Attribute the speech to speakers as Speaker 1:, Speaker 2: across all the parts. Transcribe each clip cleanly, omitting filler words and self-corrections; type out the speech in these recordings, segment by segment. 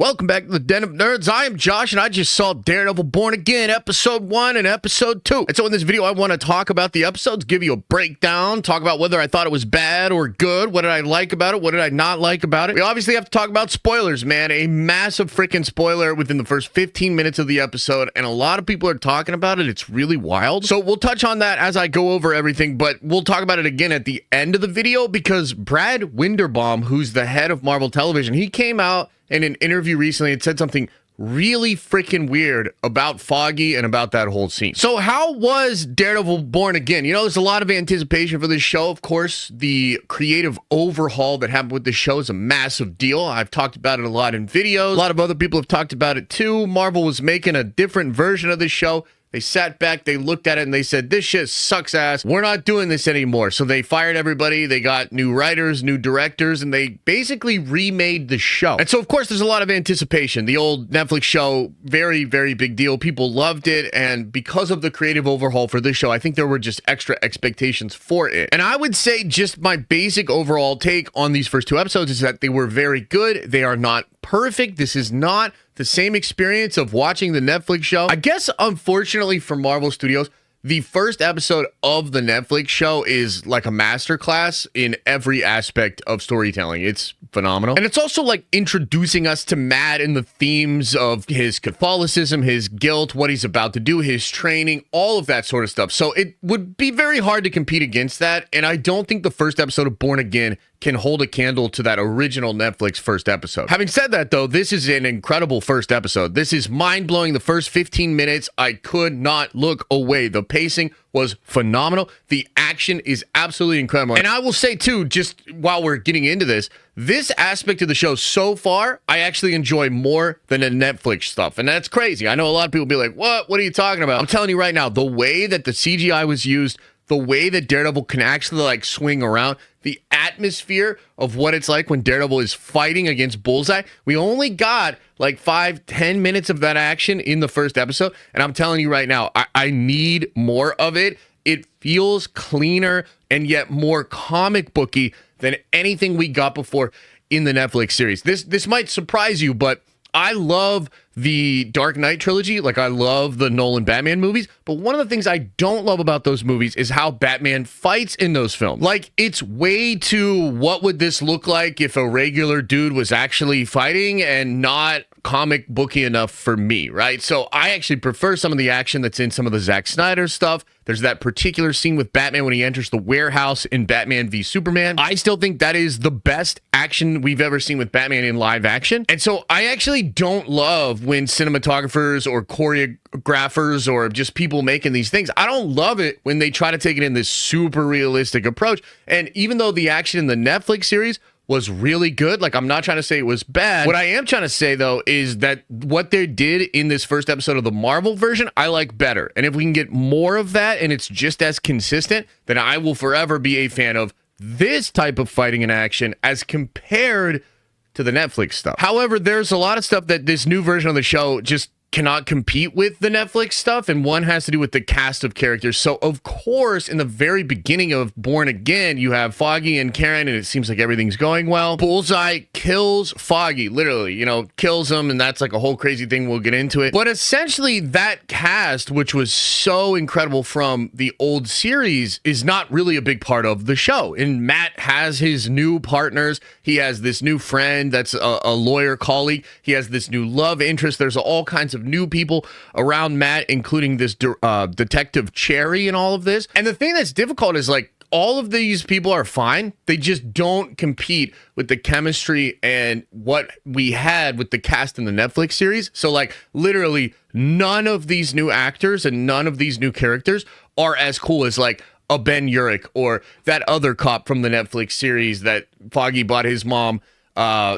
Speaker 1: Welcome back to the Den of Nerds. I am Josh, and I just saw Daredevil Born Again, Episode 1 and Episode 2. And so in this video, I want to talk about the episodes, give you a breakdown, talk about whether I thought it was bad or good, what did I like about it, what did I not like about it. We obviously have to talk about spoilers, man. A massive freaking spoiler within the first 15 minutes of the episode, and a lot of people are talking about it. It's really wild. So we'll touch on that as I go over everything, but we'll talk about it again at the end of the video because Brad Winderbaum, who's the head of Marvel Television, he came out in an interview recently and said something really freaking weird about Foggy and about that whole scene. So how was Daredevil Born Again? You know, there's a lot of anticipation for this show. Of course, the creative overhaul that happened with this show is a massive deal. I've talked about it a lot in videos. A lot of other people have talked about it too. Marvel was making a different version of the show. They sat back, they looked at it, and they said, this shit sucks ass. We're not doing this anymore. So they fired everybody. They got new writers, new directors, and they basically remade the show. And so, of course, there's a lot of anticipation. The old Netflix show, very, very big deal. People loved it. And because of the creative overhaul for this show, I think there were just extra expectations for it. And I would say just my basic overall take on these first two episodes is that they were very good. They are not perfect. This is not the same experience of watching the Netflix show. I guess, unfortunately for Marvel Studios, the first episode of the Netflix show is like a masterclass in every aspect of storytelling. It's phenomenal. And it's also like introducing us to Matt and the themes of his Catholicism, his guilt, what he's about to do, his training, all of that sort of stuff. So it would be very hard to compete against that. And I don't think the first episode of Born Again can hold a candle to that original Netflix first episode. Having said that, though, this is an incredible first episode. This is mind-blowing. The first 15 minutes, I could not look away. The pacing was phenomenal. The action is absolutely incredible. And I will say, too, just while we're getting into this aspect of the show so far, I actually enjoy more than the Netflix stuff. And that's crazy. I know a lot of people be like, what are you talking about? I'm telling you right now, the way that the CGI was used, the way that Daredevil can actually like swing around, the atmosphere of what it's like when Daredevil is fighting against Bullseye. We only got like 5-10 minutes of that action in the first episode. And I'm telling you right now, I need more of it. It feels cleaner and yet more comic booky than anything we got before in the Netflix series. This might surprise you, but I love the Dark Knight trilogy. Like, I love the Nolan Batman movies. But one of the things I don't love about those movies is how Batman fights in those films. Like, it's way too, what would this look like if a regular dude was actually fighting, and not comic booky enough for me, right? So I actually prefer some of the action that's in some of the Zack Snyder stuff. There's that particular scene with Batman when he enters the warehouse in Batman v Superman. I still think that is the best action we've ever seen with Batman in live action. And so I actually don't love when cinematographers or choreographers or just people making these things, I don't love it when they try to take it in this super realistic approach. And even though the action in the Netflix series was really good, like, I'm not trying to say it was bad. What I am trying to say, though, is that what they did in this first episode of the Marvel version, I like better. And if we can get more of that and it's just as consistent, then I will forever be a fan of this type of fighting in action as compared to the Netflix stuff. However, there's a lot of stuff that this new version of the show just cannot compete with the Netflix stuff, and one has to do with the cast of characters. So, of course, in the very beginning of Born Again, you have Foggy and Karen, and it seems like everything's going well. Bullseye kills Foggy, literally, kills him, and that's like a whole crazy thing. We'll get into it. But essentially, that cast, which was so incredible from the old series, is not really a big part of the show. And Matt has his new partners. He has this new friend that's a lawyer colleague. He has this new love interest. There's all kinds of new people around Matt, including this Detective Cherry and all of this. And the thing that's difficult is, like, all of these people are fine. They just don't compete with the chemistry and what we had with the cast in the Netflix series. So, like, literally none of these new actors and none of these new characters are as cool as, like, a Ben Urich or that other cop from the Netflix series that Foggy bought his mom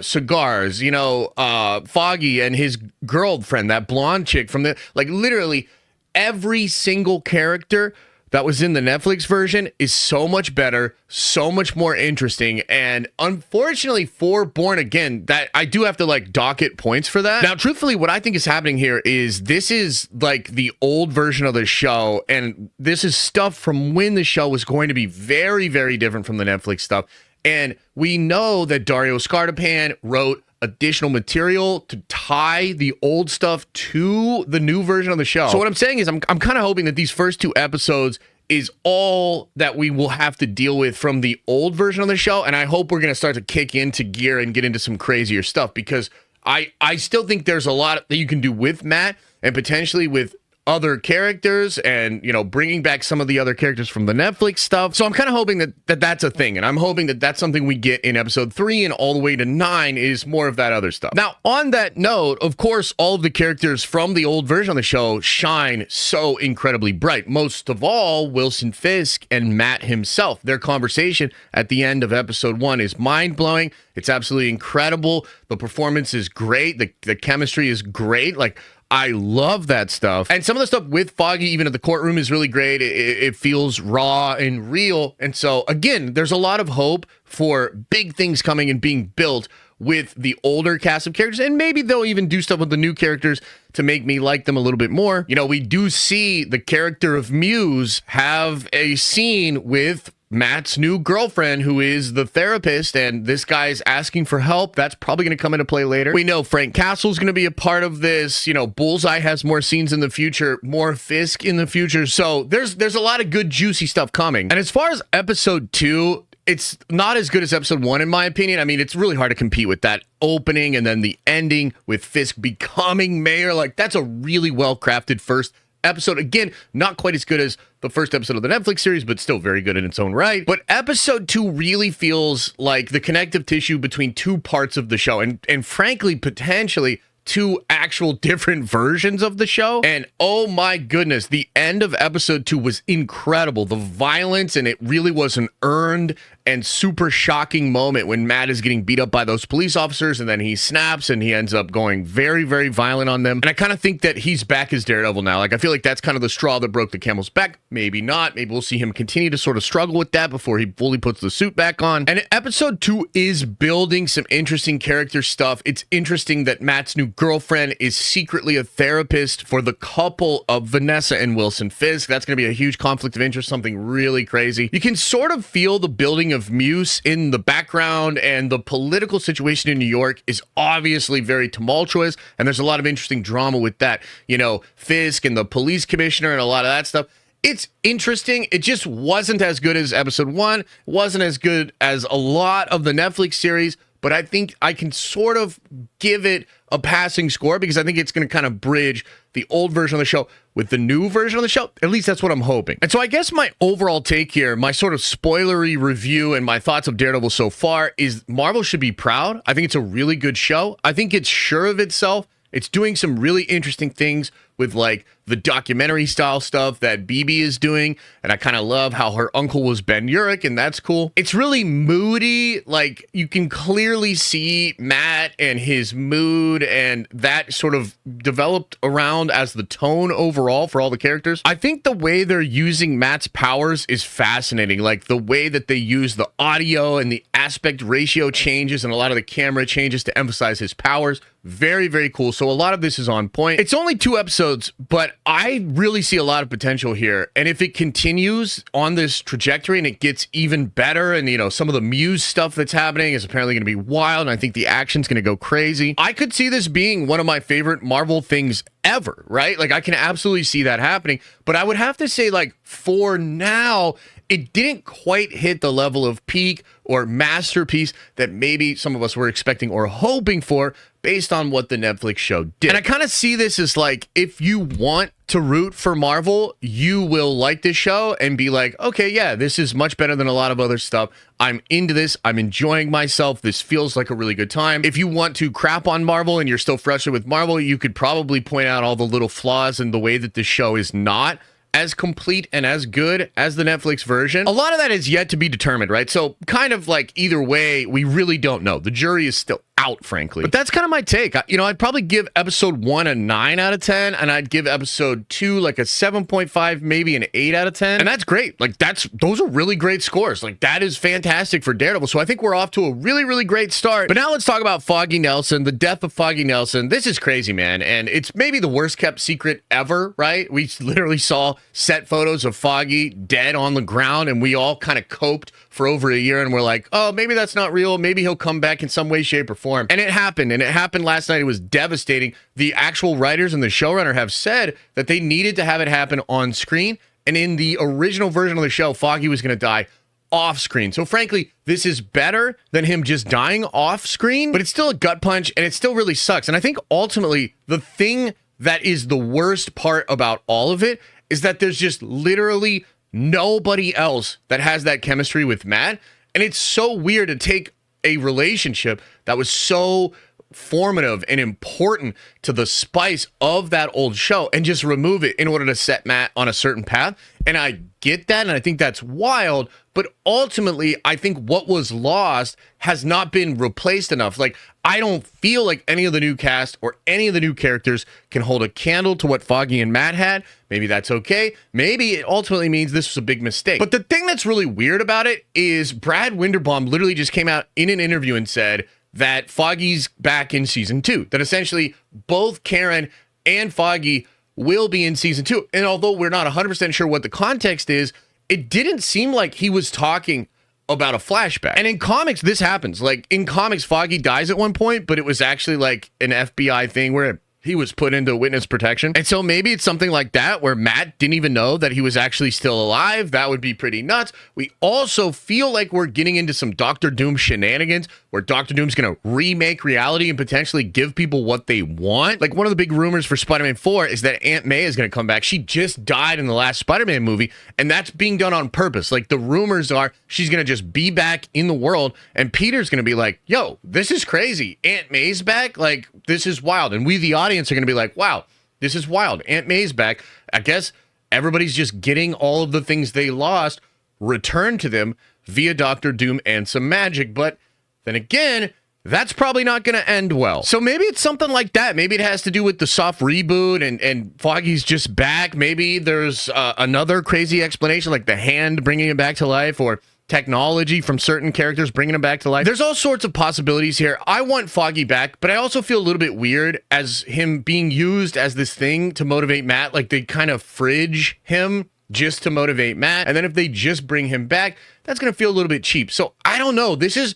Speaker 1: cigars, Foggy and his girlfriend, that blonde chick from literally every single character that was in the Netflix version is so much better, so much more interesting. And unfortunately for Born Again, that I do have to docket points for that. Now, truthfully, what I think is happening here is this is like the old version of the show. And this is stuff from when the show was going to be very, very different from the Netflix stuff. And we know that Dario Scartapan wrote additional material to tie the old stuff to the new version of the show. So what I'm saying is I'm kind of hoping that these first 2 episodes is all that we will have to deal with from the old version of the show, and I hope we're going to start to kick into gear and get into some crazier stuff, because I still think there's a lot that you can do with Matt and potentially with other characters, and, you know, bringing back some of the other characters from the Netflix stuff. So I'm kind of hoping that that's a thing, and I'm hoping that that's something we get in episode 3 and all the way to 9 is more of that other stuff. Now, on that note, of course, all of the characters from the old version of the show shine so incredibly bright. Most of all, Wilson Fisk and Matt himself. Their conversation at the end of episode 1 is mind-blowing. It's absolutely incredible. The performance is great. The chemistry is great. Like, I love that stuff. And some of the stuff with Foggy, even at the courtroom, is really great. It feels raw and real. And so, again, there's a lot of hope for big things coming and being built with the older cast of characters. And maybe they'll even do stuff with the new characters to make me like them a little bit more. You know, we do see the character of Muse have a scene with Matt's new girlfriend, who is the therapist, and this guy's asking for help. That's probably going to come into play later. We know Frank Castle's going to be a part of this. You know, Bullseye has more scenes in the future, more Fisk in the future. So there's a lot of good, juicy stuff coming. And as far as episode 2, it's not as good as episode 1, in my opinion. I mean, it's really hard to compete with that opening and then the ending with Fisk becoming mayor. Like, that's a really well-crafted first episode. Again, not quite as good as the first episode of the Netflix series, but still very good in its own right. But episode 2 really feels like the connective tissue between 2 parts of the show, and frankly, potentially 2 actual different versions of the show. And oh my goodness, the end of episode 2 was incredible. The violence, and it really was an earned and super shocking moment when Matt is getting beat up by those police officers, and then he snaps and he ends up going very, very violent on them. And I kind of think that he's back as Daredevil now. Like, I feel like that's kind of the straw that broke the camel's back. Maybe not. Maybe we'll see him continue to sort of struggle with that before he fully puts the suit back on. And episode 2 is building some interesting character stuff. It's interesting that Matt's new girlfriend is secretly a therapist for the couple of Vanessa and Wilson Fisk. That's going to be a huge conflict of interest, something really crazy. You can sort of feel the building of Muse in the background, and the political situation in New York is obviously very tumultuous, and there's a lot of interesting drama with that. You know, Fisk and the police commissioner and a lot of that stuff. It's interesting. It just wasn't as good as episode 1. It wasn't as good as a lot of the Netflix series, but I think I can sort of give it a passing score because I think it's going to kind of bridge the old version of the show with the new version of the show. At least that's what I'm hoping. And so I guess my overall take here, my sort of spoilery review and my thoughts of Daredevil so far is Marvel should be proud. I think it's a really good show. I think it's sure of itself. It's doing some really interesting things with, like, the documentary style stuff that BB is doing. And I kind of love how her uncle was Ben Urich, and that's cool. It's really moody. Like, you can clearly see Matt and his mood, and that sort of developed around as the tone overall for all the characters. I think the way they're using Matt's powers is fascinating. Like, the way that they use the audio and the aspect ratio changes and a lot of the camera changes to emphasize his powers. Very, very cool. So a lot of this is on point. It's only 2 episodes, but I really see a lot of potential here. And if it continues on this trajectory and it gets even better, and, you know, some of the Muse stuff that's happening is apparently going to be wild, and I think the action's going to go crazy, I could see this being one of my favorite Marvel things ever, right? Like, I can absolutely see that happening. But I would have to say, like, for now, it didn't quite hit the level of peak or masterpiece that maybe some of us were expecting or hoping for based on what the Netflix show did. And I kind of see this as, like, if you want to root for Marvel, you will like this show and be like, okay, yeah, this is much better than a lot of other stuff. I'm into this. I'm enjoying myself. This feels like a really good time. If you want to crap on Marvel and you're still frustrated with Marvel, you could probably point out all the little flaws in the way that this show is not as complete and as good as the Netflix version. A lot of that is yet to be determined, right? So kind of like either way, we really don't know. The jury is still out, frankly. But that's kind of my take. You know, I'd probably give episode 1 a 9 out of 10, and I'd give episode 2 like a 7.5, maybe an 8 out of 10. And that's great. Like, those are really great scores. Like, that is fantastic for Daredevil. So I think we're off to a really, really great start. But now let's talk about Foggy Nelson, the death of Foggy Nelson. This is crazy, man. And it's maybe the worst kept secret ever, right? We literally saw set photos of Foggy dead on the ground, and we all kind of coped for over a year, and we're like, oh, maybe that's not real. Maybe he'll come back in some way, shape, or form. And it happened. And it happened last night. It was devastating. The actual writers and the showrunner have said that they needed to have it happen on screen. And in the original version of the show, Foggy was going to die off screen. So frankly, this is better than him just dying off screen, but it's still a gut punch and it still really sucks. And I think ultimately the thing that is the worst part about all of it is that there's just literally nobody else that has that chemistry with Matt. And it's so weird to take a relationship that was so formative and important to the spice of that old show and just remove it in order to set Matt on a certain path. And I get that, and I think that's wild, but ultimately I think what was lost has not been replaced enough. Like, I don't feel like any of the new cast or any of the new characters can hold a candle to what Foggy and Matt had. Maybe that's okay. Maybe it ultimately means this was a big mistake. But the thing that's really weird about it is Brad Winderbaum literally just came out in an interview and said that Foggy's back in season 2, that essentially both Karen and Foggy will be in season 2. And although we're not 100% sure what the context is, it didn't seem like he was talking about a flashback. And in comics, this happens. Like, in comics, Foggy dies at one point, but it was actually like an FBI thing where he was put into witness protection. And so maybe it's something like that where Matt didn't even know that he was actually still alive. That would be pretty nuts. We also feel like we're getting into some Doctor Doom shenanigans where Doctor Doom's going to remake reality and potentially give people what they want. Like, one of the big rumors for Spider-Man 4 is that Aunt May is going to come back. She just died in the last Spider-Man movie, and that's being done on purpose. Like, the rumors are she's going to just be back in the world, and Peter's going to be like, yo, this is crazy. Aunt May's back? Like, this is wild. And we, the audience, are going to be like, wow, this is wild. Aunt May's back. I guess everybody's just getting all of the things they lost returned to them via Doctor Doom and some magic. But then again, that's probably not going to end well. So maybe it's something like that. Maybe it has to do with the soft reboot and Foggy's just back. Maybe there's another crazy explanation, like the hand bringing him back to life, or technology from certain characters bringing him back to life. There's all sorts of possibilities here. I want Foggy back, but I also feel a little bit weird as him being used as this thing to motivate Matt. Like, they kind of fridge him just to motivate Matt. And then if they just bring him back, that's going to feel a little bit cheap. So I don't know. This is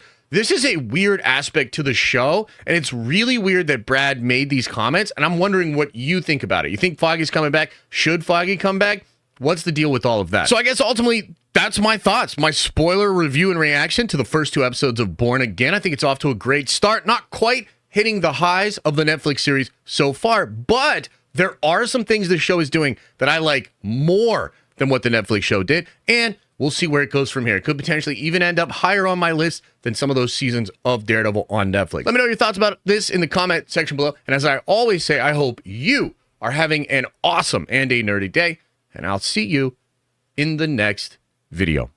Speaker 1: a weird aspect to the show, and it's really weird that Brad made these comments, and I'm wondering what you think about it. You think Foggy's coming back? Should Foggy come back? What's the deal with all of that? So I guess ultimately, that's my thoughts, my spoiler review and reaction to the first 2 episodes of Born Again. I think it's off to a great start. Not quite hitting the highs of the Netflix series so far, but there are some things this show is doing that I like more than what the Netflix show did, and we'll see where it goes from here. It could potentially even end up higher on my list than some of those seasons of Daredevil on Netflix. Let me know your thoughts about this in the comment section below. And as I always say, I hope you are having an awesome and a nerdy day, and I'll see you in the next video.